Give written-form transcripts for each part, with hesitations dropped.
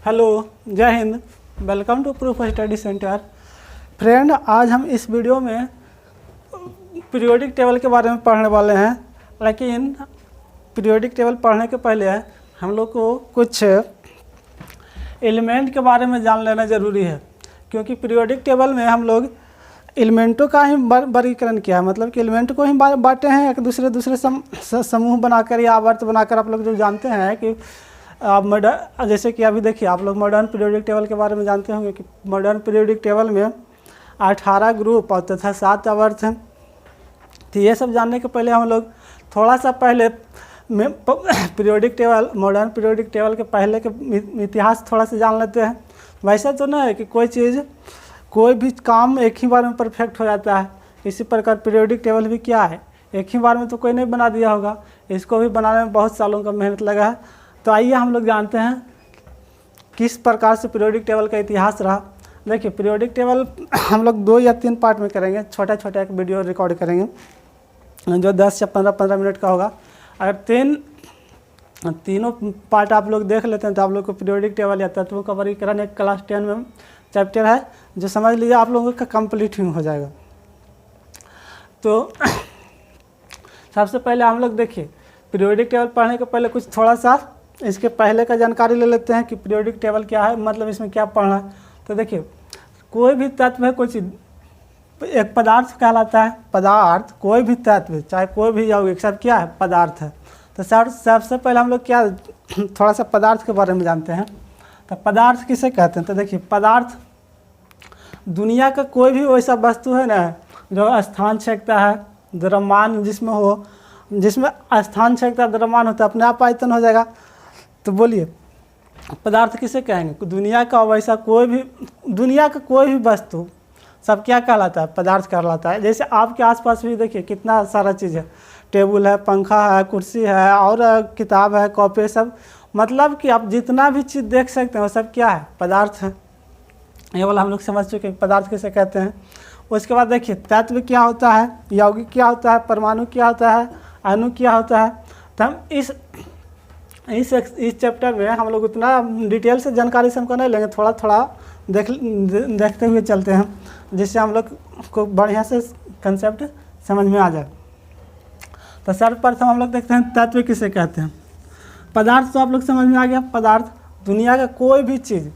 Hello, जय हिंद। Welcome to Proof Study Centre. Friend, आज हम इस वीडियो में पीरियोडिक टेबल के बारे में पढ़ने वाले हैं, लेकिन पीरियोडिक टेबल पढ़ने के पहले हम लोग को कुछ एलिमेंट के बारे में जान लेना ज़रूरी है, क्योंकि पीरियोडिक टेबल में हम लोग एलिमेंटों का ही वर्गीकरण किया है। मतलब कि एलिमेंट को ही बांटे हैं एक दूसरे समूह बनाकर या आवर्त बनाकर। आप लोग जो जानते हैं कि जैसे कि अभी देखिए, आप लोग मॉडर्न पीरियोडिक टेबल के बारे में जानते होंगे कि मॉडर्न पीरियोडिक टेबल में 18 ग्रुप और तथा 7 आवर्त हैं। तो ये सब जानने के पहले हम लोग थोड़ा सा पहले periodic table, modern periodic table के पहले के इतिहास थोड़ा सा जान लेते हैं। वैसा तो नहीं है कि कोई भी काम एक ही बार में परफेक्ट हो जाता है। इसी प्रकार पीरियोडिक टेबल भी क्या है, एक ही बार में तो कोई नहीं बना दिया होगा। इसको भी बनाने में बहुत सालों का मेहनत लगा है। तो आइए हम लोग जानते हैं किस प्रकार से पीरियोडिक टेबल का इतिहास रहा। देखिए, पीरियोडिक टेबल हम लोग 2 या 3 पार्ट में करेंगे। छोटा एक वीडियो रिकॉर्ड करेंगे जो 10 या 15 मिनट का होगा। अगर तीनों पार्ट आप लोग देख लेते हैं तो आप लोग को पीरियोडिक टेबल या तत्वों का वर्गीकरण एक क्लास 10 में चैप्टर है, जो समझ लीजिए आप लोगों का कंप्लीट हो जाएगा। तो सबसे पहले हम लोग देखिए, पीरियोडिक टेबल पढ़ने के पहले कुछ थोड़ा सा इसके पहले का जानकारी ले लेते हैं कि पीरियोडिक टेबल क्या है, मतलब इसमें क्या पढ़ना है। तो देखिए, कोई भी तत्व है, कोई चीज एक पदार्थ कहलाता है। पदार्थ, कोई भी तत्व, चाहे कोई भी यौगिक, सब क्या है, पदार्थ है। तो सबसे पहले हम लोग क्या थोड़ा सा पदार्थ के बारे में जानते हैं। तो पदार्थ किसे कहते हैं? तो देखिए, पदार्थ दुनिया का कोई भी वैसा वस्तु है ना जो स्थान छेकता है, द्रव्यमान जिसमें हो, जिसमें स्थान छेकता, द्रव्यमान होता है, अपने आप आयतन हो जाएगा। तो बोलिए, पदार्थ किसे कहेंगे? दुनिया का वैसा कोई भी, दुनिया का कोई भी वस्तु सब क्या कहलाता है, पदार्थ कहलाता है। जैसे आपके आसपास भी देखिए कितना सारा चीज़ है, टेबल है, पंखा है, कुर्सी है, और किताब है, कॉपी, सब। मतलब कि आप जितना भी चीज़ देख सकते हैं वो सब क्या है, पदार्थ है। ये वाला हम लोग समझ चुके हैं पदार्थ किसे कहते हैं। उसके बाद देखिए, तत्व क्या होता है, यौगिक क्या होता है, परमाणु क्या होता है, अणु क्या होता है। तो हम इस चैप्टर में हम लोग उतना डिटेल से जानकारी से हमको नहीं लेंगे, थोड़ा देखते हुए चलते हैं, जिससे हम लोग को बढ़िया से कंसेप्ट समझ में आ जाए। तो सर्वप्रथम हम लोग देखते हैं तत्व किसे कहते हैं। पदार्थ तो आप लोग समझ में आ गया। पदार्थ दुनिया का कोई भी चीज़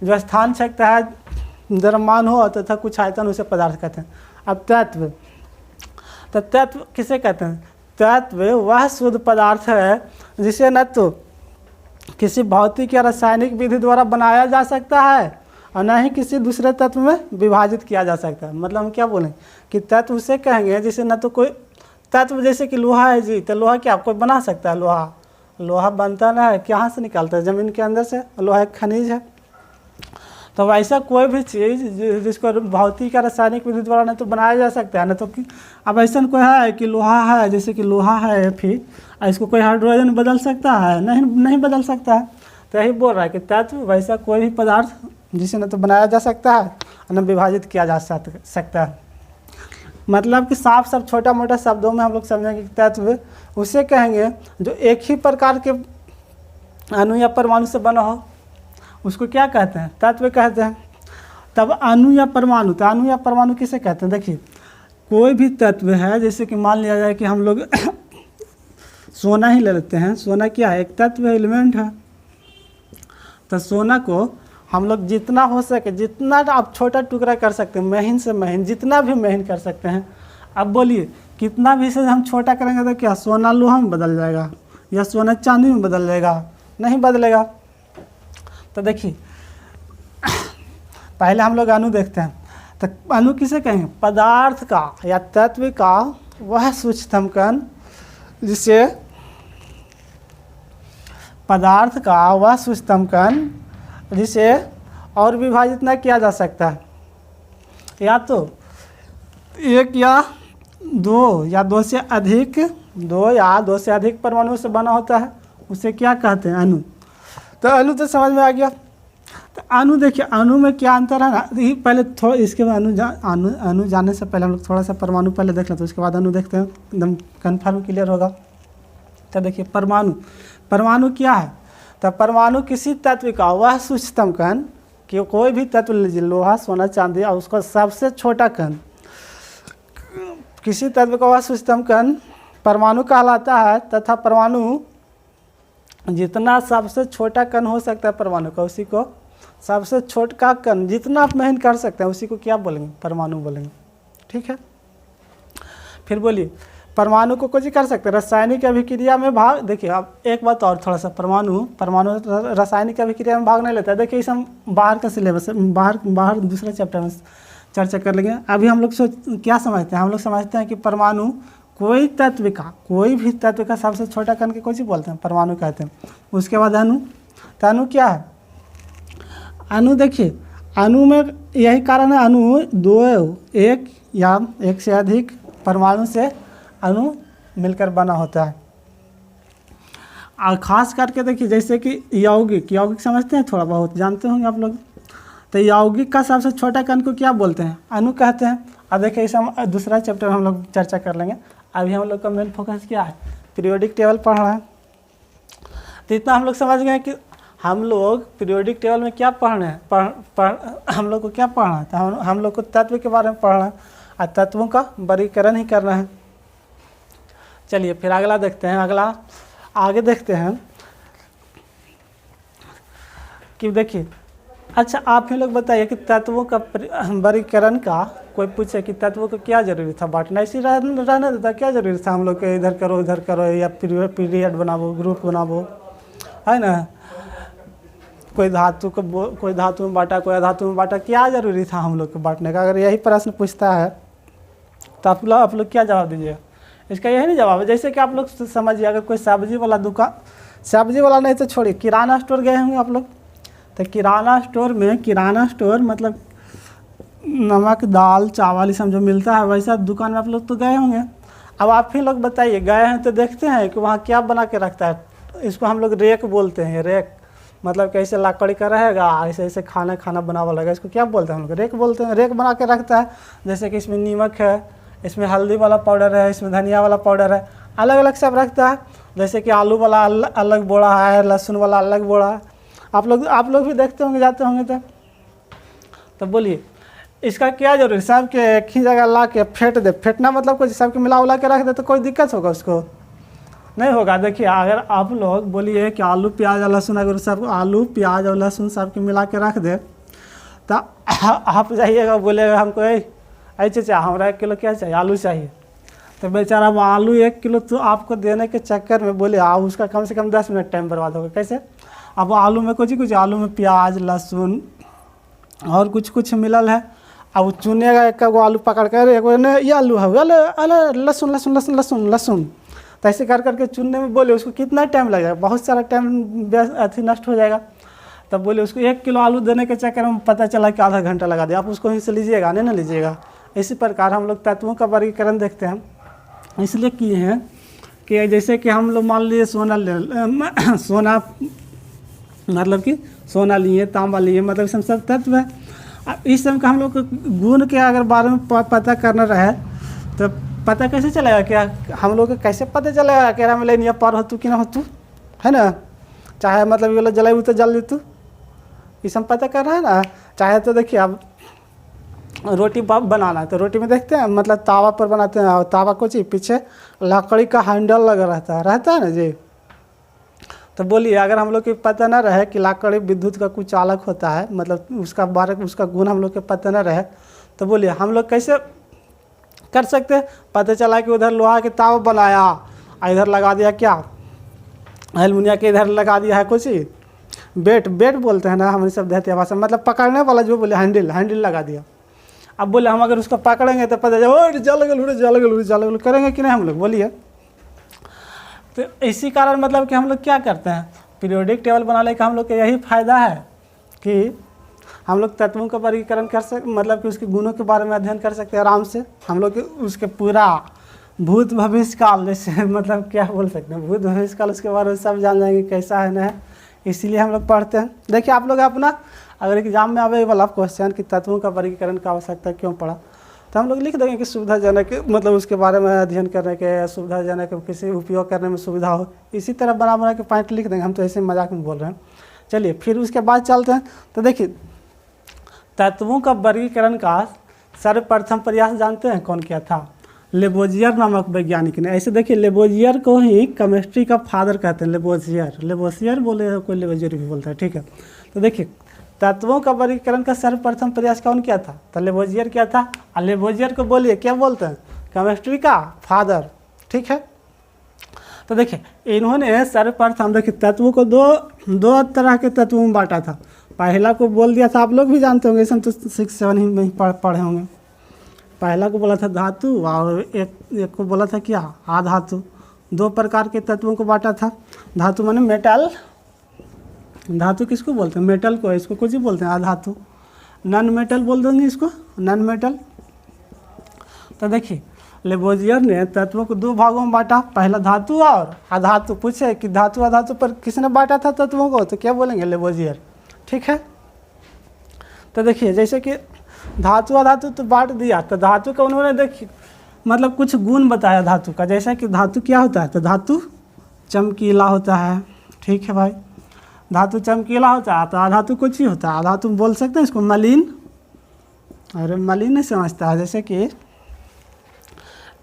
जो स्थान छेकता है, द्रव्यमान हो तथा कुछ आयतन, उसे पदार्थ कहते हैं। अब तत्व, तो तत्व किसे कहते हैं? तत्व वह शुद्ध पदार्थ है जिसे न तो किसी भौतिक या रासायनिक विधि द्वारा बनाया जा सकता है और न ही किसी दूसरे तत्व में विभाजित किया जा सकता है। मतलब हम क्या बोलें कि तत्व उसे कहेंगे जिसे न तो कोई तत्व, जैसे कि लोहा है जी, तो लोहा क्या कोई बना सकता है? लोहा बनता ना है, कहाँ से निकालता है? ज़मीन के अंदर से। लोहा एक खनिज है। तो वैसा कोई भी चीज़ जिसको भौतिक या रासायनिक विधि द्वारा न तो बनाया जा सकता है, न तो कि अब ऐसा कोई है कि लोहा है, जैसे कि लोहा है फिर इसको कोई हाइड्रोजन बदल सकता है? नहीं बदल सकता है। तो यही बोल रहा है कि तत्व वैसा कोई भी पदार्थ जिसे न तो बनाया जा सकता है और न विभाजित किया जा सकता है। मतलब कि साफ छोटा मोटा शब्दों में हम लोग समझेंगे कि तत्व उसे कहेंगे जो एक ही प्रकार के अणु या परमाणु से बना हो, उसको क्या कहते हैं? तत्व कहते हैं। तब अणु या परमाणु, तो अणु या परमाणु किसे कहते हैं? देखिए, कोई भी तत्व है, जैसे कि मान लिया जाए कि हम लोग सोना ही ले लेते हैं। सोना क्या है? एक तत्व है, एलिमेंट है। तो सोना को हम लोग जितना हो सके, जितना आप छोटा टुकड़ा कर सकते हैं, महीन से महीन, जितना भी महीन कर सकते हैं। अब बोलिए, कितना भी इसे हम छोटा करेंगे तो क्या सोना लोहा में बदल जाएगा या सोना चांदी में बदल जाएगा? नहीं बदलेगा। तो देखिए, पहले हम लोग अणु देखते हैं। तो अणु किसे कहेंगे? पदार्थ का या तत्व का वह सूक्ष्मतम कण जिसे पदार्थ का वह सूक्ष्मतम कण जिसे और विभाजित न किया जा सकता है, या तो एक या दो से अधिक परमाणु से बना होता है, उसे क्या कहते हैं? अणु। तो अणु तो समझ में आ गया। तो अणु देखिए, अणु में क्या अंतर है ना, पहले थोड़ा इसके बाद अणु जानने से पहले हम लोग थोड़ा सा परमाणु पहले देख लेते हैं, उसके बाद अणु देखते हैं, एकदम कन्फर्म क्लियर होगा। तो देखिए, परमाणु क्या है? तो परमाणु किसी तत्व का वह सूक्ष्मतम कण, कि कोई भी तत्व लीजिए, लोहा, सोना, चांदी, और उसका सबसे छोटा कण, किसी तत्व का वह सूक्ष्मतम कण परमाणु कहलाता है, तथा परमाणु जितना सबसे छोटा कण हो सकता है परमाणु का, उसी को सबसे छोटा कण जितना आप मेहनत कर सकते हैं उसी को क्या बोलेंगे, परमाणु बोलेंगे। ठीक है, फिर बोलिए परमाणु को कुछ कर सकते हैं रासायनिक अभिक्रिया में भाग। देखिए अब एक बात और थोड़ा सा, परमाणु रासायनिक अभिक्रिया में भाग नहीं लेता है। देखिए इस हम बाहर का सिलेबस बाहर दूसरे चैप्टर में चर्चा कर लेंगे। अभी हम लोग क्या समझते हैं, हम लोग समझते हैं कि परमाणु कोई भी तत्व का सबसे छोटा कण के कुछ बोलते हैं, परमाणु कहते हैं। उसके बाद अणु, तो अणु क्या है, अणु देखिए अणु में यही कारण है, अणु एक या एक से अधिक परमाणु से अणु मिलकर बना होता है। और ख़ास करके देखिए जैसे कि यौगिक समझते हैं, थोड़ा बहुत जानते होंगे आप लोग। तो यौगिक का सबसे छोटा कण को क्या बोलते हैं, अणु कहते हैं। अब देखिए इसे हम दूसरा चैप्टर में हम लोग चर्चा कर लेंगे। अभी हम लोग का मेन फोकस क्या है, पीरियोडिक टेबल पढ़ रहे हैं। तो इतना हम लोग समझ गए कि हम लोग पीरियोडिक टेबल में क्या पढ़ रहे हैं, हम लोग को क्या पढ़ना है, तो हम लोग को तत्व के बारे में पढ़ना है और तत्वों का वर्गीकरण ही करना है। चलिए फिर अगला देखते हैं, आगे देखते हैं कि देखिए अच्छा आप ही लोग बताइए कि तत्वों का वर्गीकरण का, कोई पूछे कि तत्वों को क्या जरूरी था बांटना, इसी रहने देता, क्या जरूरी था हम लोग के इधर करो उधर करो, या पीरियड बनावो, ग्रुप बनावो, है ना। कोई धातु में बांटा, कोई अधातु में बांटा, क्या जरूरी था हम लोग को बांटने का। अगर यही प्रश्न पूछता है तो आप लोग क्या जवाब दीजिएगा, इसका यही नहीं जवाब है। जैसे कि आप लोग समझिए, अगर कोई सब्जी वाला दुकान, सब्जी वाला नहीं तो छोड़िए, किराना स्टोर गए होंगे आप लोग। तो किराना स्टोर मतलब नमक, दाल, चावल ये सब जो मिलता है, वैसा दुकान में आप लोग तो गए होंगे। अब आप ही लोग बताइए, गए हैं तो देखते हैं कि वहाँ क्या बना के रखता है। इसको हम लोग रेक बोलते हैं। रेक मतलब कैसे लकड़ी का रहेगा, ऐसे ऐसे खाना बना हुआ रहेगा, इसको क्या बोलते हैं हम लोग, रेक बोलते हैं। रेक बना के रखता है, जैसे कि इसमें नीमक है, इसमें हल्दी वाला पाउडर है, इसमें धनिया वाला पाउडर है, अलग अलग सब रखता है। जैसे कि आलू वाला अलग बोड़ा है, लहसुन वाला अलग बोड़ा है। आप लोग भी देखते होंगे, जाते होंगे। तो बोलिए इसका क्या जरूरी, सब के एक ही जगह ला के फेंट दे, फेंटना मतलब कुछ सबके मिला उला के रख दे तो कोई दिक्कत होगा, उसको नहीं होगा। देखिए अगर आप लोग बोलिए कि आलू प्याज और लहसुन, अगर सब आलू प्याज और लहसुन सबके मिला के रख दे, तो आप जाइएगा बोलेगा हमको ऐसे चाहे हमारा 1 किलो क्या चाहिए, आलू चाहिए। तो बेचारा वो आलू 1 किलो तो आपको देने के चक्कर में बोले उसका कम से कम 10 मिनट टाइम बर्बाद होगा। कैसे, अब आलू में कुछ आलू में प्याज, लहसुन और कुछ मिलल है। अब चुनेगा, एक का आलू पकड़ कर, ये आलू है, अरे लहसुन, तो ऐसे कर करके चुनने में बोले उसको कितना टाइम लगेगा, बहुत सारा टाइम नष्ट हो जाएगा। तब बोले उसको 1 किलो आलू देने के चक्कर में पता चला कि आधा घंटा लगा दिया। आप उसको वहीं से लीजिएगा, नहीं ना लीजिएगा। इसी प्रकार हम लोग तत्वों का वर्गीकरण देखते हैं, इसलिए किए हैं कि जैसे कि हम लोग मान लीजिए सोना मतलब कि सोना लिए, तांबा लिए, मतलब इसमें सब तत्व है। इस सब का हम लोग गुण के अगर बारे में पता करना रहे तो पता कैसे चलेगा, क्या हम लोग को कैसे पता चलेगा कि राम लेनिया पार हो तू कि ना हो तू, है ना। चाहे मतलब ये लोग जलाई तो जल दी तू, ये सब पता कर रहा है ना। चाहे तो देखिए अब रोटी बनाना है तो रोटी में देखते हैं मतलब तावा पर बनाते हैं, और तावा को चाहिए पीछे लकड़ी का हैंडल लगा रहता है ना जी। तो बोलिए अगर हम लोग को पता ना रहे कि लकड़ी विद्युत का कुछ चालक होता है, मतलब उसका गुण हम लोग को पता ना रहे, तो बोलिए हम लोग कैसे कर सकते हैं। पता चला कि उधर लोहा के तावा बनाया, इधर लगा दिया क्या एल्युमिनियम के, इधर लगा दिया है कुछ बेट बोलते हैं ना हम सब देहाती भाषा, मतलब पकड़ने वाला जो बोले हैंडल लगा दिया। अब बोले हम अगर उसको पकड़ेंगे तो पता चले जल गल करेंगे कि नहीं हम लोग, बोलिए। तो इसी कारण मतलब कि हम लोग क्या करते हैं, पीरियोडिक टेबल बनाने का हम लोग का यही फायदा है कि हम लोग तत्वों का वर्गीकरण कर सकते, मतलब कि उसके गुणों के बारे में अध्ययन कर सकते हैं आराम से। हम लोग उसके पूरा भूत भविष्य काल, जैसे मतलब क्या बोल सकते हैं, भूत भविष्य काल उसके बारे में सब जान जाएंगे कैसा है ना, इसीलिए हम लोग पढ़ते हैं। देखिए आप लोग अपना अगर एग्जाम में आवे वाला क्वेश्चन कि तत्वों का वर्गीकरण का आवश्यकता क्यों पड़ा, तो हम लोग लिख देंगे कि सुविधाजनक, मतलब उसके बारे में अध्ययन करने के, सुविधाजनक किसी उपयोग करने में सुविधा हो, इसी तरह बना के पॉइंट लिख देंगे। हम तो ऐसे मजाक में बोल रहे हैं। चलिए फिर उसके बाद चलते हैं। तो देखिए तत्वों का वर्गीकरण का सर्वप्रथम प्रयास जानते हैं कौन किया था? लेबोजियर नामक वैज्ञानिक ने। ऐसे देखिए लेबोजियर को ही केमिस्ट्री का फादर कहते हैं। लेबोजियर बोले, कोई लेबोजियर भी बोलता है, ठीक है। तो देखिए तत्वों का वर्गीकरण का सर्वप्रथम प्रयास कौन किया था? तो लेबोजियर किया था। और लेबोजियर को बोलिए क्या बोलते हैं? केमिस्ट्री का फादर, ठीक है। तो देखिए इन्होंने सर्वप्रथम देखिए तत्वों को दो तरह के तत्वों में बांटा था। पहला को बोल दिया था, आप लोग भी जानते होंगे, इसमें तो 6-7 ही में ही पढ़े होंगे। पहला को बोला था धातु और एक को बोला था क्या? अधातु। 2 प्रकार के तत्वों को बांटा था। धातु माने मेटल, धातु किसको बोलते हैं? मेटल को। इसको कुछ ही बोलते हैं अधातु। नॉन मेटल बोल देंगे इसको, नॉन मेटल। तो देखिए लेबोजियर ने तत्वों को 2 भागों में बांटा, पहला धातु और अधातु। पूछे कि धातु अधातु पर किसने बांटा था तत्वों को? तो क्या बोलेंगे? लेबोजियर, ठीक है। तो देखिए जैसे कि धातु अधातु तो बांट दिया, तो धातु का उन्होंने देखिए मतलब कुछ गुण बताया धातु का। जैसा कि धातु क्या होता है? तो धातु चमकीला होता है, ठीक है भाई। धातु चमकीला होता है। तो अधातु कुछ ही होता है, अधातु बोल सकते हैं इसको मलिन। अरे मलिन नहीं समझता है। जैसे कि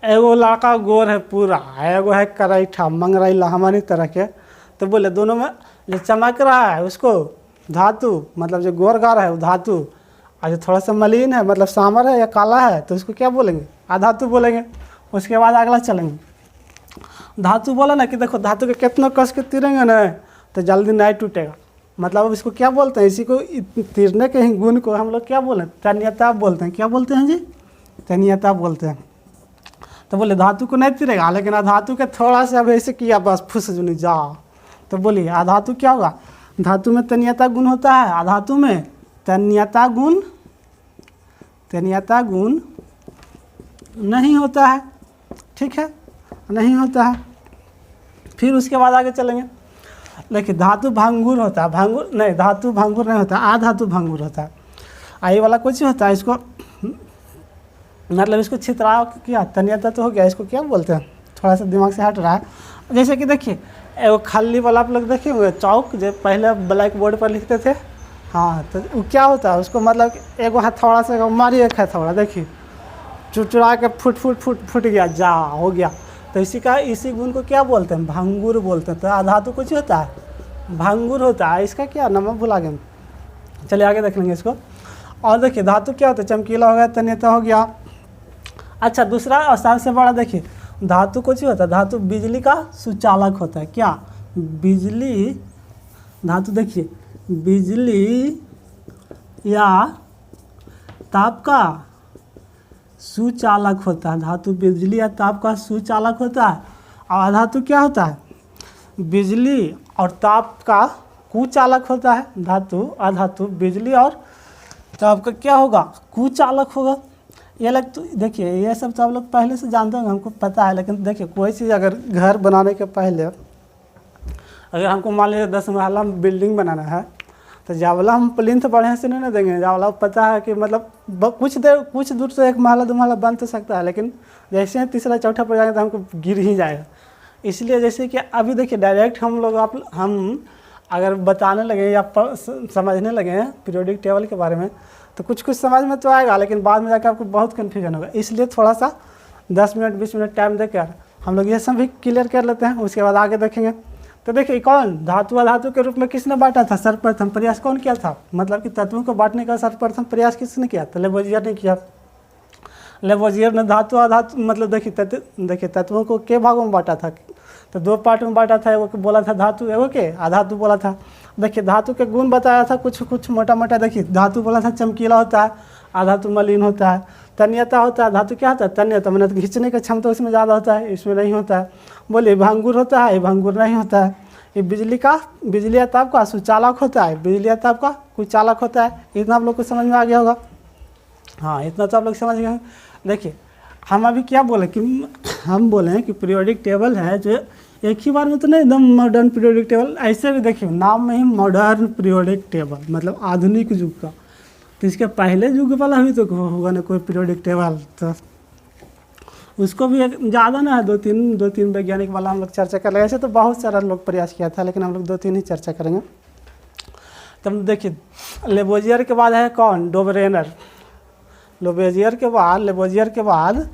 एगो लाका गोर है पूरा, एगो है करैठा मंगरैला हमारी तरह के, तो बोले दोनों में जो चमक रहा है उसको धातु, मतलब जो गोर गार है वो धातु, और जो थोड़ा सा मलिन है मतलब सांवर है या काला है तो उसको क्या बोलेंगे? अधातु बोलेंगे। उसके बाद अगला चलेंगे। धातु बोला ना कि देखो धातु के कितना कस के तीरेंगे ना तो जल्दी नहीं टूटेगा, मतलब अब इसको क्या बोलते हैं? इसी को तीरने के ही गुण को हम लोग क्या बोलते हैं? तन्यता बोलते हैं। क्या बोलते हैं जी? तन्यता बोलते हैं। तो बोले धातु को नहीं तीरेगा, लेकिन अधातु के थोड़ा सा अब ऐसे किया बस फुस जुनी जा, तो बोलिए अधातु क्या होगा? धातु में तन्यता गुण होता है, अधातु में तन्यता गुण नहीं होता है, ठीक है, नहीं होता है। फिर उसके बाद आगे चलेंगे। देखिए धातु भंगुर होता है, भंगुर नहीं, धातु भंगुर नहीं होता, अधातु भंगुर होता है। आई वाला कुछ होता है, इसको मतलब इसको छितराव किया, तन्यता तो हो गया, इसको क्या बोलते हैं? थोड़ा सा दिमाग से हट रहा है। जैसे कि देखिए एगो खल्ली वाला आप लोग देखे हुए चौक जो पहले ब्लैक बोर्ड पर लिखते थे, हाँ, तो वो क्या होता है? उसको मतलब एगो हथौड़ा से मारी, एक हथौड़ा देखिए चुचुरा के फुट गया, जा हो गया। तो इसी गुण को क्या बोलते हैं? भंगुर बोलते हैं। तो अधातु कुछ होता है, भंगुर होता है। इसका क्या नाम भुला गए। चलिए आगे देख लेंगे इसको। और देखिए धातु क्या होता है? चमकीला हो गया, तन्यता हो गया। अच्छा दूसरा और सबसे बड़ा देखिए धातु कुछ होता है, धातु बिजली का सुचालक होता है। क्या? बिजली, धातु देखिए बिजली या ताप का सुचालक होता है। धातु बिजली या ताप का सुचालक होता है। और अधातु क्या होता है? बिजली और ताप का कुचालक होता है। धातु अधातु बिजली और ताप का क्या होगा? कुचालक होगा। ये लग तो देखिए ये सब तो आप लोग पहले से जानते होंगे, हमको पता है। लेकिन देखिए कोई चीज़ अगर घर बनाने के पहले अगर हमको मान लीजिए 10 महला बिल्डिंग बनाना है तो जावला हम प्लिंथ बढ़िया से नहीं देंगे। जावला पता है कि मतलब कुछ दूर से 1 महला 2 महला बन तो सकता है, लेकिन जैसे ही तीसरा चौथा पर जाएंगे तो हमको गिर ही जाएगा। इसलिए जैसे कि अभी देखिए डायरेक्ट हम अगर बताने लगे या समझने लगे पीरियोडिक टेबल के बारे में तो कुछ समझ में तो आएगा, लेकिन बाद में जाकर आपको बहुत कन्फ्यूजन होगा। इसलिए थोड़ा सा 10 मिनट 20 मिनट टाइम देकर हम लोग ये सब भी क्लियर कर लेते हैं, उसके बाद आगे देखेंगे। तो देखिए कौन धातु अधातु के रूप में किसने बांटा था? सर्वप्रथम प्रयास कौन किया था? मतलब कि तत्वों को बांटने का सर्वप्रथम प्रयास किसने किया? तो लेबोजियर ने किया। लेबोजियर ने धातु अधातु मतलब देखिए तत्वों को के भागों में बांटा था? तो 2 पार्ट में बांटा था। एगो को बोला था धातु, एगो के अधातु बोला था। देखिए धातु के गुण बताया था कुछ मोटा मोटा। देखिए धातु बोला था चमकीला होता है, अधातु मलिन होता है। तन्यता होता है, धातु क्या होता है? तन्यता मतलब खींचने का क्षमता उसमें ज़्यादा होता है, इसमें नहीं होता है। बोलिए भंगुर होता है, भंगुर नहीं होता है। ये बिजली या ताप का सुचालक होता है, बिजली या ताप का कुचालक होता है। इतना आप लोग को समझ में आ गया होगा। हाँ इतना तो आप लोग समझ गए। देखिए हम अभी क्या बोले कि हम बोले हैं कि पीरियोडिक टेबल है जो एक ही बार में तो नहीं एकदम मॉडर्न पीरियोडिक टेबल। ऐसे भी देखिए नाम में ही मॉडर्न पीरियोडिक टेबल मतलब आधुनिक युग का। तो इसके पहले युग वाला भी तो होगा ना कोई पीरियोडिक टेबल, तो उसको भी एक ज़्यादा ना है, दो तीन वैज्ञानिक वाला हम लोग चर्चा कर रहे। ऐसे तो बहुत सारा लोग प्रयास किया था, लेकिन हम लोग 2-3 ही चर्चा करेंगे। तब देखिए लेबोजियर के बाद है कौन, डोबरेनर। लेबोजियर के बाद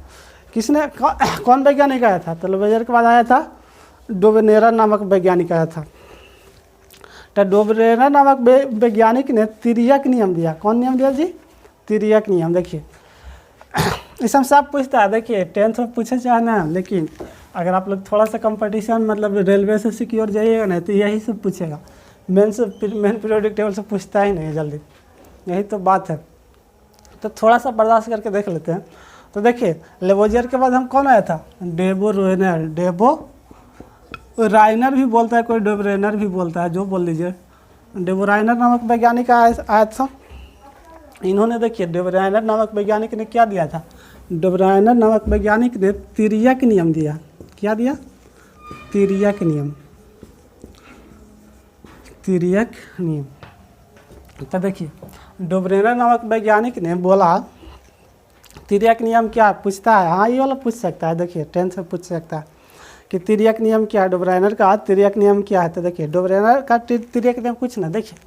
किसने कौन वैज्ञानिक आया था, तो लेबोजियर के बाद आया था डोबरेनर नामक वैज्ञानिक आया था। तो डोबरेनर नामक वैज्ञानिक ने तिर्यक नियम दिया। कौन नियम दिया जी, तिर्यक नियम। देखिए इस हम सब पूछता है, देखिए 10th में पूछे चाहे ना, लेकिन अगर आप लोग थोड़ा सा कंपटीशन मतलब रेलवे से सिक्योर जाइएगा ना तो यही सब पूछेगा, मेन पीरियोडिक टेबल से पूछता ही नहीं जल्दी, यही तो बात है। तो थोड़ा सा बर्दाश्त करके देख लेते हैं। तो देखिए लेबोजियर के बाद हम कौन आया था, डेबोराइनर भी बोलता है कोई, डोबरेनर भी बोलता है, जो बोल लीजिए। डेबोराइनर नामक वैज्ञानिक आया था। इन्होंने देखिए डोबरेनर नामक वैज्ञानिक ने क्या दिया था, डोबरेनर नामक वैज्ञानिक ने तिर्यक नियम दिया। क्या दिया, तिर्यक नियम। तो देखिए डोबरेनर नामक वैज्ञानिक ने बोला तिर्यक नियम क्या पूछता है, हाँ ये वाला पूछ सकता है। देखिए 10th से पूछ सकता है कि तिर्यक नियम क्या है, डोबरेनर का तिर्यक नियम क्या है। तो देखिए डोबरेनर का तिर्यक नियम कुछ ना, देखिए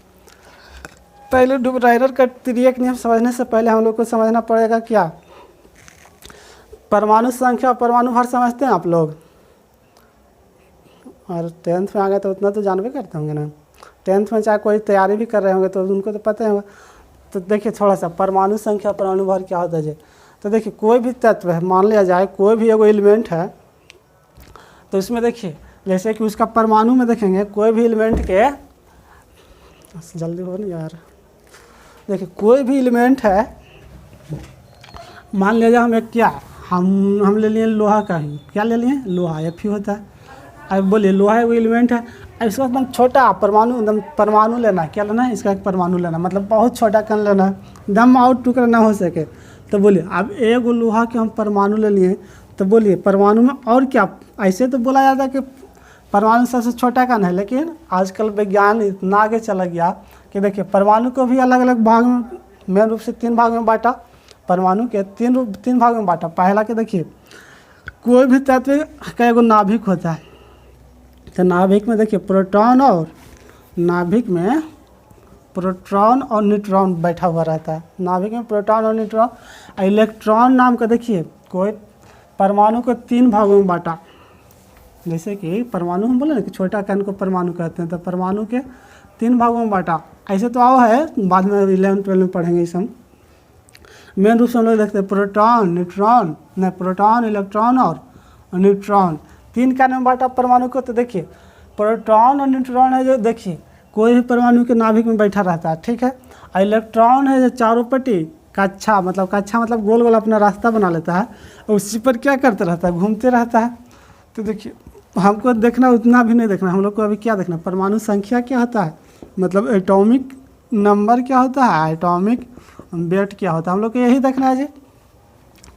पहले डोबरेनर का तिर्यक नियम समझने से पहले हम लोग को समझना पड़ेगा क्या, परमाणु संख्या और परमाणु भार समझते हैं आप लोग, और 10th में आ गए तो उतना तो जानबे करते होंगे ना। 10th में चाहे कोई तैयारी भी कर रहे होंगे तो उनको तो पता ही होगा। तो देखिए थोड़ा सा परमाणु संख्या परमाणु भार क्या होता है जी। तो देखिए कोई भी तत्व है, मान लिया जाए कोई भी एगो एलिमेंट है, तो इसमें देखिए जैसे कि उसका परमाणु में देखेंगे कोई भी एलिमेंट के, जल्दी हो नहीं यार, देखिए कोई भी एलिमेंट है, मान लिया जाए हम एक क्या हम ले लिए लोहा का ही, क्या ले लिए, लोहा Fe होता है। अब बोलिए लोहा है वो एलिमेंट है, अब इसका एकदम छोटा परमाणु, एकदम परमाणु लेना, क्या लेना है, इसका एक परमाणु लेना, मतलब बहुत छोटा कण लेना है, दम आउट टुकड़ा ना हो सके। तो बोलिए अब एक लोहा के हम परमाणु ले लिए, तो बोलिए परमाणु में और क्या, ऐसे तो बोला जाता है कि परमाणु सबसे छोटा कण है, लेकिन आजकल विज्ञान इतना आगे चला गया कि देखिए परमाणु को भी अलग अलग भाग में, मेन रूप से 3 भाग में बांटा, परमाणु के 3 भाग में बांटा। पहला के देखिए कोई भी तत्व का एगो नाभिक होता है, तो नाभिक में देखिए प्रोटॉन और नाभिक में प्रोटॉन और न्यूट्रॉन बैठा हुआ रहता है। नाभिक में प्रोटॉन और न्यूट्रॉन, इलेक्ट्रॉन नाम का देखिए कोई परमाणु को 3 भागों में बांटा। जैसे कि परमाणु हम बोले ना कि छोटा कण को परमाणु कहते हैं, तो परमाणु के 3 भागों में बांटा। ऐसे तो आओ है, बाद में 11th-12 में पढ़ेंगे इस हम। मेन रूप से हम लोग देखते हैं प्रोटॉन न्यूट्रॉन, नहीं प्रोटॉन इलेक्ट्रॉन और न्यूट्रॉन, 3 कण में बांटा परमाणु को। तो देखिए प्रोटॉन और न्यूट्रॉन है जो देखिए कोई भी परमाणु के नाभिक में बैठा रहता है, ठीक है। इलेक्ट्रॉन है जो चारों पट्टी कक्षा मतलब गोल गोल अपना रास्ता बना लेता है, और उसी पर क्या करता रहता है, घूमते रहता है। तो देखिए हमको देखना उतना भी नहीं देखना, हम लोग को अभी क्या देखना, परमाणु संख्या क्या होता है, मतलब एटॉमिक नंबर क्या होता है, एटॉमिक वेट क्या होता है, हम लोग को यही देखना है जी।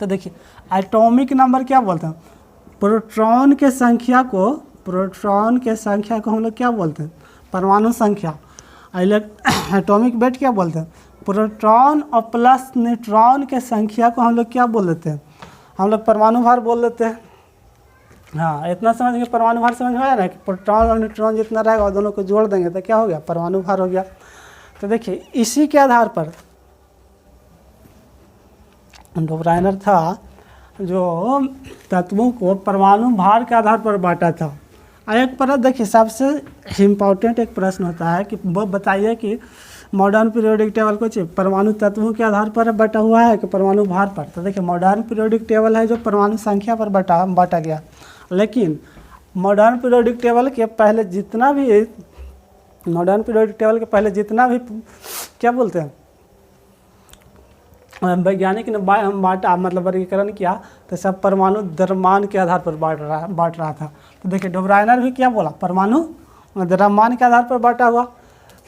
तो देखिए एटॉमिक नंबर क्या बोलते हैं, प्रोटॉन के संख्या को हम लोग क्या बोलते हैं, परमाणु संख्या। एटॉमिक वेट क्या बोलते हैं, प्रोटॉन और प्लस न्यूट्रॉन के संख्या को हम लोग क्या बोल देते हैं, हम लोग परमाणु भार बोल देते हैं। हाँ इतना समझ गए, परमाणु भार समझ में आया ना कि प्रोटॉन और न्यूट्रॉन जितना रहेगा दोनों को जोड़ देंगे तो क्या हो गया, परमाणु भार हो गया। तो देखिए इसी के आधार पर डोबरेनर था जो तत्वों को परमाणु भार के आधार पर बांटा था। एक प्रश्न देखिए सबसे इम्पोर्टेंट एक प्रश्न होता है कि वो बताइए कि मॉडर्न पीरियोडिक टेबल को परमाणु तत्वों के आधार पर बटा हुआ है कि परमाणु भार पर। तो देखिए मॉडर्न पीरियोडिक टेबल है जो परमाणु संख्या पर बांटा गया, लेकिन मॉडर्न पीरियोडिक टेबल के पहले जितना भी क्या बोलते हैं वैज्ञानिक ने बांटा, मतलब वर्गीकरण किया, तो सब परमाणु द्रव्यमान के आधार पर बांट रहा था। तो देखिए डोबरेनर भी क्या बोला, परमाणु द्रव्यमान के आधार पर बांटा हुआ।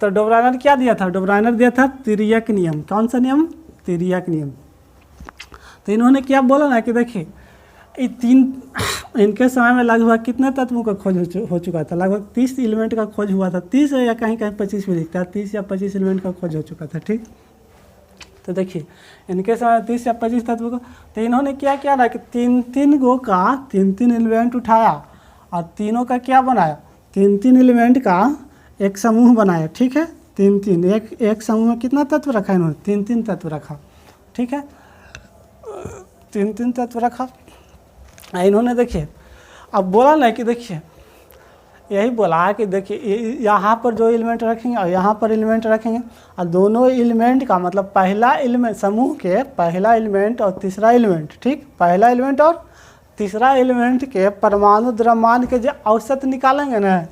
तो डोबरेनर क्या दिया था, डोबरेनर दिया था तिर्यक नियम। कौन सा नियम, तिर्यक नियम। तो इन्होंने क्या बोला ना कि देखिए इनके समय में लगभग कितने तत्वों का खोज हो चुका था, लगभग 30 एलिमेंट का खोज हुआ था, 30 या कहीं 25 भी दिखता है, 30 या 25 एलिमेंट का खोज हो चुका था, ठीक। तो देखिए इनके समय 30 या 25 तत्व को, तो इन्होंने क्या किया ना कि तीन गो का तीन एलिमेंट उठाया और तीनों का क्या बनाया, तीन एलिमेंट का एक समूह बनाया। ठीक है, तीन एक समूह में कितना तत्व रखा इन्होंने, तीन तत्व रखा। ठीक है, तीन तत्व रखा। इन्होंने देखिए अब बोला ना कि देखिए यही बोला कि देखिए यहाँ पर जो एलिमेंट रखेंगे और यहाँ पर एलिमेंट रखेंगे, और दोनों एलिमेंट का मतलब पहला एलिमेंट, समूह के पहला एलिमेंट और तीसरा एलिमेंट, ठीक, पहला एलिमेंट और तीसरा एलिमेंट के परमाणु द्रव्यमान के जो औसत निकालेंगे ना,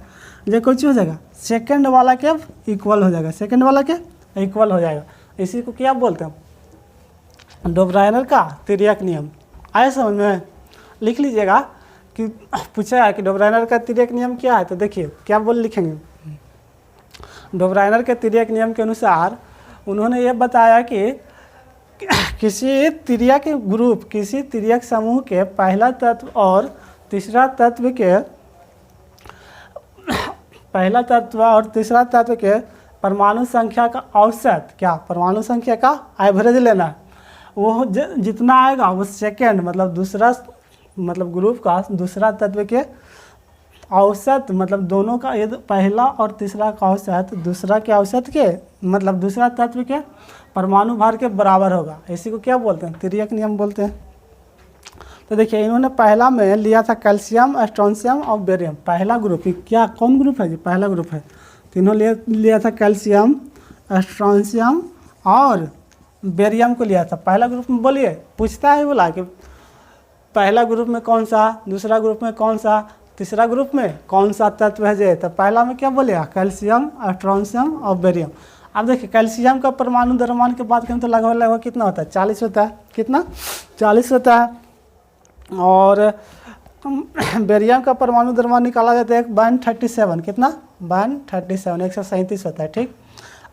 जो कुछ हो जाएगा सेकंड वाला के इक्वल हो जाएगा, सेकंड वाला के इक्वल हो जाएगा। इसी को क्या बोलते हैं, डोब्राइनर का तिर्यक नियम। आए समझ में, लिख लीजिएगा कि पूछा है कि डोब्राइनर का तिर्यक नियम क्या है, तो देखिए क्या बोल लिखेंगे। डोब्राइनर के तिर्यक नियम के अनुसार उन्होंने ये बताया कि किसी तिर्यक ग्रुप, किसी तिर्यक समूह के पहला तत्व और तीसरा तत्व के पहला तत्व और तीसरा तत्व के परमाणु संख्या का औसत, क्या परमाणु संख्या का एवरेज लेना है। वो जितना आएगा वो सेकंड मतलब दूसरा मतलब ग्रुप का दूसरा तत्व के औसत, मतलब दोनों का ये पहला और तीसरा का औसत दूसरा के औसत के मतलब दूसरा तत्व के परमाणु भार के बराबर होगा। इसी को क्या बोलते हैं, तिर्यक नियम बोलते हैं। तो देखिए इन्होंने पहला में लिया था कैल्शियम, स्ट्रोंशियम और बेरियम। पहला ग्रुप क्या कौन ग्रुप है जी, पहला ग्रुप है। तो इन्होंने लिया था कैल्शियम, स्ट्रोंशियम और बेरियम को लिया था पहला ग्रुप में। बोलिए पूछता है, बोला कि पहला ग्रुप में कौन सा, दूसरा ग्रुप में कौन सा, तीसरा ग्रुप में कौन सा तत्व है जे, तो पहला में क्या बोलेगा कैल्शियम, स्ट्रोंशियम और बेरियम। अब देखिए कैल्शियम का परमाणु द्रव्यमान की बात करें तो लगभग कितना होता है, 40 होता है। कितना, 40 होता है। और बेरियम का परमाणु द्रव्यमान निकाला जाता है 137, कितना 137, 137 होता है। ठीक,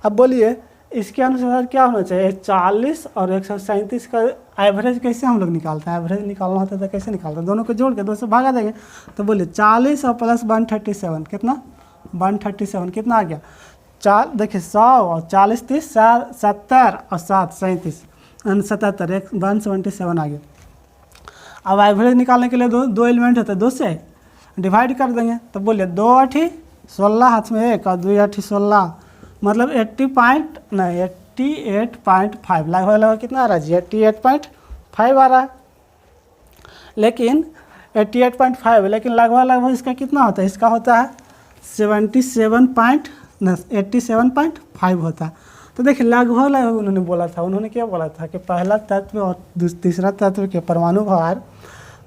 अब बोलिए इसके अनुसार क्या होना चाहिए, 40 और 137 का एवरेज कैसे हम लोग निकालते हैं, एवरेज निकालना होता है तो कैसे निकालते हैं, दोनों को जोड़ के 2 से भागा देंगे। तो बोलिए 40 और प्लस 137 कितना, 137 कितना आ गया, देखिए 100 और 40 30 70 और 7 37 77 177 आ गया। अब एवरेज निकालने के लिए दो एलिमेंट होते हैं, 2 से डिवाइड कर देंगे। तो बोलिए 2 8 16 हाथ में 1 और 2 8 16 मतलब 88.5 लगभग कितना आ रहा है जी, 88.5 आ रहा है। लेकिन 88.5 लेकिन लगभग इसका कितना होता है, इसका होता है 87.5 होता है। तो देखिए लगभग उन्होंने बोला था, उन्होंने क्या बोला था कि पहला तत्व और तीसरा तत्व के परमाणु भार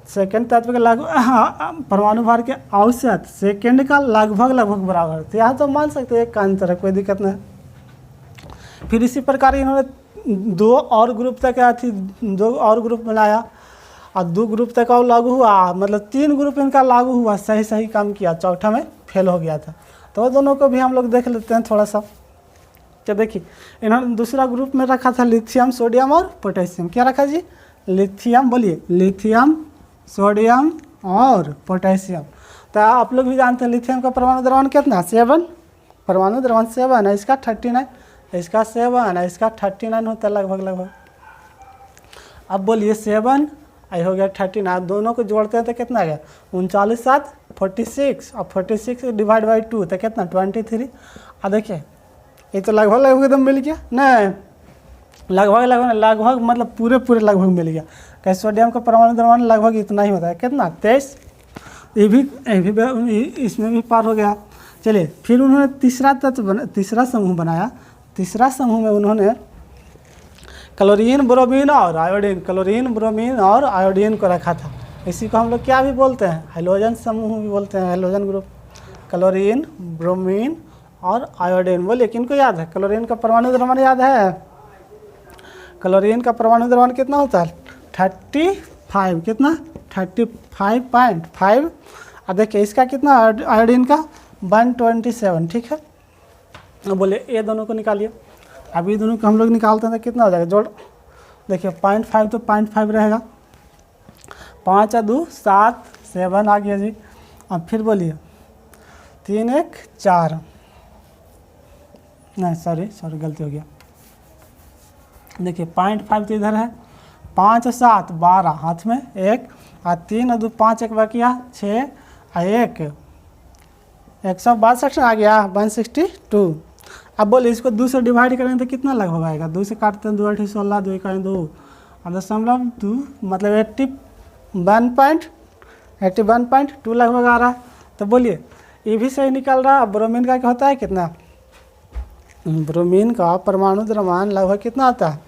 सेकंड तत्व के लगभग परमाणु भार के औसत सेकंड का लगभग बराबर। तो यहाँ तो मान सकते हैं एक का अंतर है, कोई दिक्कत नहीं। फिर इसी प्रकार इन्होंने 2 और ग्रुप तक थी, 2 और ग्रुप बनाया और 2 ग्रुप तक और लागू हुआ, मतलब 3 ग्रुप इनका लागू हुआ, सही काम किया, चौथा में फेल हो गया था। तो दोनों को भी हम लोग देख लेते हैं थोड़ा सा। क्या देखिए इन्होंने दूसरा ग्रुप में रखा था लिथियम, सोडियम और पोटेशियम। क्या रखा जी, लिथियम, बोलिए लिथियम, सोडियम और पोटेशियम। तो आप लोग भी जानते हैं लिथियम का परमाणु द्रव्यमान कितना, 7, परमाणु द्रव्यमान 7 है, इसका 39, इसका 7 है, इसका 39 होता है लगभग। अब बोलिए 7 हो गया 39, दोनों को जोड़ते हैं तो कितना आ गया 39 7 46 और 46 डिवाइड बाई 2 तो कितना 23। अब देखिए ये तो लगभग एकदम मिल गया, नहीं लगभग मतलब पूरे लगभग मिल गया। कैसे सोडियम का परमाणु द्रव्यमान लगभग इतना ही होता है, कितना 23। ये भी इसमें भी पार हो गया। चलिए फिर उन्होंने तीसरा समूह बनाया। तीसरा समूह में उन्होंने क्लोरीन, ब्रोमीन और आयोडीन, क्लोरीन, ब्रोमीन और आयोडीन को रखा था। इसी को हम लोग क्या भी बोलते हैं, हैलोजन समूह भी बोलते हैं, हैलोजन ग्रुप। क्लोरीन, ब्रोमीन और आयोडीन। बोलिए किनको याद है, क्लोरीन का परमाणु द्रव्यमान याद है, क्लोरीन का परमाणु द्रव्यमान कितना होता है 35, कितना 35.5। और देखिए इसका कितना आयोडीन का 127। ठीक है, अब बोले ये दोनों को निकालिए। अभी दोनों को हम लोग निकालते हैं तो कितना हो जाएगा, जोड़ देखिए 0.5 तो 0.5 रहेगा, 5 और 2 7 7 आ गया जी। अब फिर बोलिए 3 1 4, नहीं सॉरी गलती हो गया, देखिए 0.5 तो इधर है, 5 और 7 12, हाथ में 1 और 3 और 2 5, एक बकिया 6 और 1 162 आ गया 162। अब बोले इसको 2 से डिवाइड करेंगे तो कितना लगभग आएगा, 2 से काटते हैं 2 8 16, 2 1 2 और 2 मतलब 81.2 लगभग आ रहा है। तो बोलिए ये भी सही निकल रहा है। ब्रोमीन का क्या होता है कितना, ब्रोमीन का परमाणु द्रव्यमान लगभग कितना आता है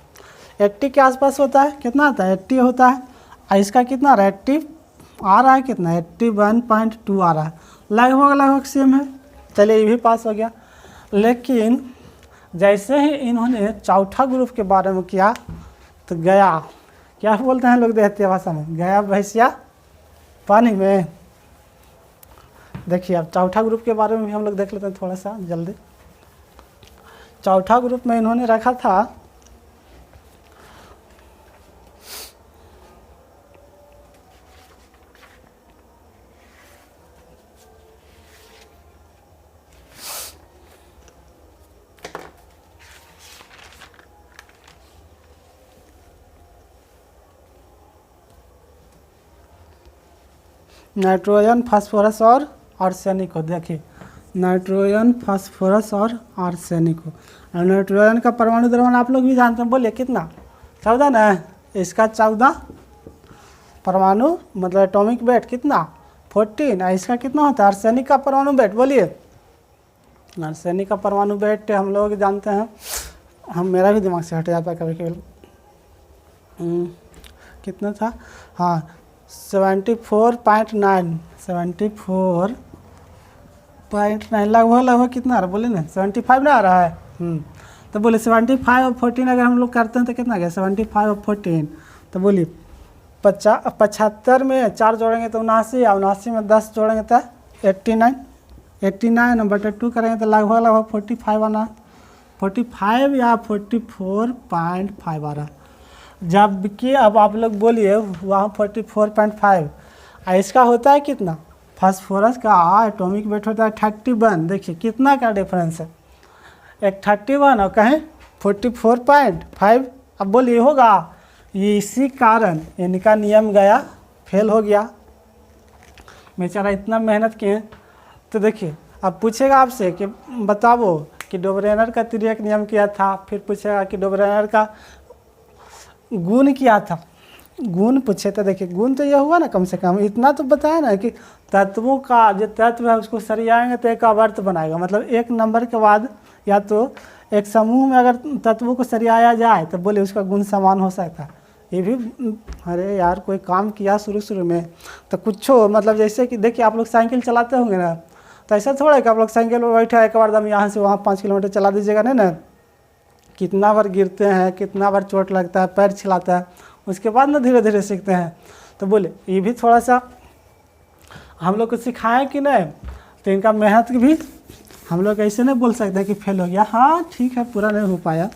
80 के आसपास होता है, कितना आता है 80 होता है। और इसका कितना आ रहा है 80 आ रहा है, कितना 81.2 आ रहा है, लगभग सेम है। चलिए ये भी पास हो गया। लेकिन जैसे ही इन्होंने चौथा ग्रुप के बारे में किया तो गया, क्या बोलते हैं लोग देहाती भाषा में, गया भैंसिया पानी में। देखिए अब चौथा ग्रुप के बारे में भी हम लोग देख लेते हैं थोड़ा सा जल्दी। चौथा ग्रुप में इन्होंने रखा था नाइट्रोजन, फास्फोरस और आर्सेनिक को। देखिए नाइट्रोजन, फास्फोरस और आर्सेनिक को। नाइट्रोजन का परमाणु द्रव्यमान आप लोग भी जानते हैं, बोलिए कितना 14 ना, इसका 14 परमाणु मतलब एटॉमिक वेट कितना 14, और इसका कितना होता है आर्सेनिक का परमाणु वेट, बोलिए। आर्सेनिक का परमाणु वेट हम लोग जानते हैं, हम मेरा भी दिमाग से हट जाता है कभी कभी। कितना था, हाँ 74.9, 74.9 लगभग कितना आ रहा है, बोले ना 75 ना आ रहा है। तो बोले 75 और 14 अगर हम लोग करते हैं तो कितना गया 75 और 14, तो बोलिए 75 में 4 जोड़ेंगे तो 79, और 79 में 10 जोड़ेंगे तो 89, 89 बटा 2 करेंगे तो लगभग 45 आना, 45 या 44.5 आ रहा। जबकि अब आप लोग बोलिए वहाँ 44.5, इसका होता है कितना, फास्फोरस का एटॉमिक वेट होता है 31। देखिए कितना का डिफरेंस है, एक 31 और कहें 44.5। अब बोलिए होगा, ये इसी कारण इनका नियम गया, फेल हो गया। बेचारा इतना मेहनत किए। तो देखिए अब पूछेगा आपसे कि बताओ कि डोबरेनर का तिर्यक नियम किया था, फिर पूछेगा कि डोबरेनर का गुण किया था, गुण पूछे तो देखिए गुण तो यह हुआ ना, कम से कम इतना तो बताया ना कि तत्वों का जो तत्व है उसको सरियाएंगे तो एक आवर्त बनाएगा। मतलब एक नंबर के बाद या तो एक समूह में अगर तत्वों को सरियाया जाए तो बोले उसका गुण समान हो सकता है। ये भी अरे यार कोई काम किया शुरू में तो कुछ हो, मतलब जैसे कि देखिए आप लोग साइकिल चलाते होंगे ना, तो ऐसा थोड़ा है कि आप लोग साइकिल में बैठे एक बार दम यहाँ से वहाँ 5 किलोमीटर चला दीजिएगा नहीं ना, कितना बार गिरते हैं, कितना बार चोट लगता है, पैर छिलाता है, उसके बाद ना धीरे धीरे सीखते हैं। तो बोले ये भी थोड़ा सा हम लोग को सिखाएं कि नहीं, तो इनका मेहनत भी हम लोग ऐसे नहीं बोल सकते कि फेल हो गया, हाँ ठीक है पूरा नहीं हो पाया।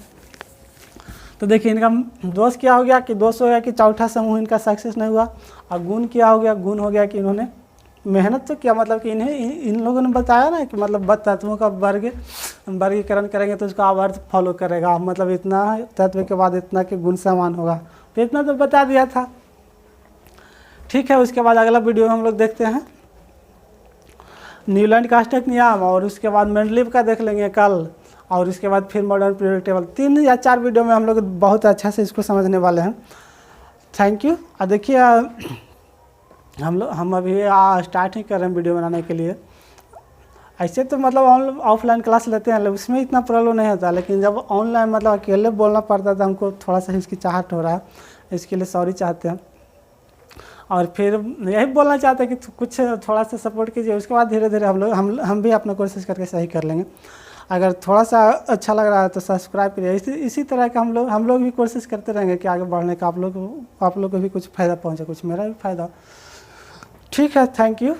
तो देखिए इनका दोष क्या हो गया कि दोष हो गया कि चौथा समूह इनका सक्सेस नहीं हुआ, और गुण क्या हो गया, गुण हो गया कि इन्होंने मेहनत तो क्या, मतलब कि इन्हें इन लोगों ने बताया ना कि मतलब तत्वों का वर्गीकरण करेंगे तो उसका आवर्त फॉलो करेगा, मतलब इतना तत्व के बाद इतना के गुण समान होगा, तो इतना तो बता दिया था। ठीक है, उसके बाद अगला वीडियो हम लोग देखते हैं न्यूलैंड कास्टक नियम, और उसके बाद मेंडलीव का देख लेंगे कल, और उसके बाद फिर मॉडर्न पीरियोडिक टेबल। 3 या 4 वीडियो में हम लोग बहुत अच्छा से इसको समझने वाले हैं। Thank you. और देखिए हम अभी स्टार्ट ही कर रहे हैं वीडियो बनाने के लिए। ऐसे तो मतलब ऑफलाइन क्लास लेते हैं, उसमें इतना प्रॉब्लम नहीं होता, लेकिन जब ऑनलाइन मतलब अकेले बोलना पड़ता था, हमको थोड़ा सा हिचकिचाहट हो रहा है, इसके लिए सॉरी चाहते हैं। और फिर यही बोलना चाहते हैं कि कुछ थोड़ा सा सपोर्ट कीजिए, उसके बाद धीरे धीरे हम भी अपना कोशिश करके सही कर लेंगे। अगर थोड़ा सा अच्छा लग रहा है तो सब्सक्राइब करिए। इसी तरह का हम लोग भी कोशिश करते रहेंगे कि आगे बढ़ने का आप लोग को भी कुछ फ़ायदा पहुँचे, कुछ मेरा भी फ़ायदा। ठीक है, थैंक यू।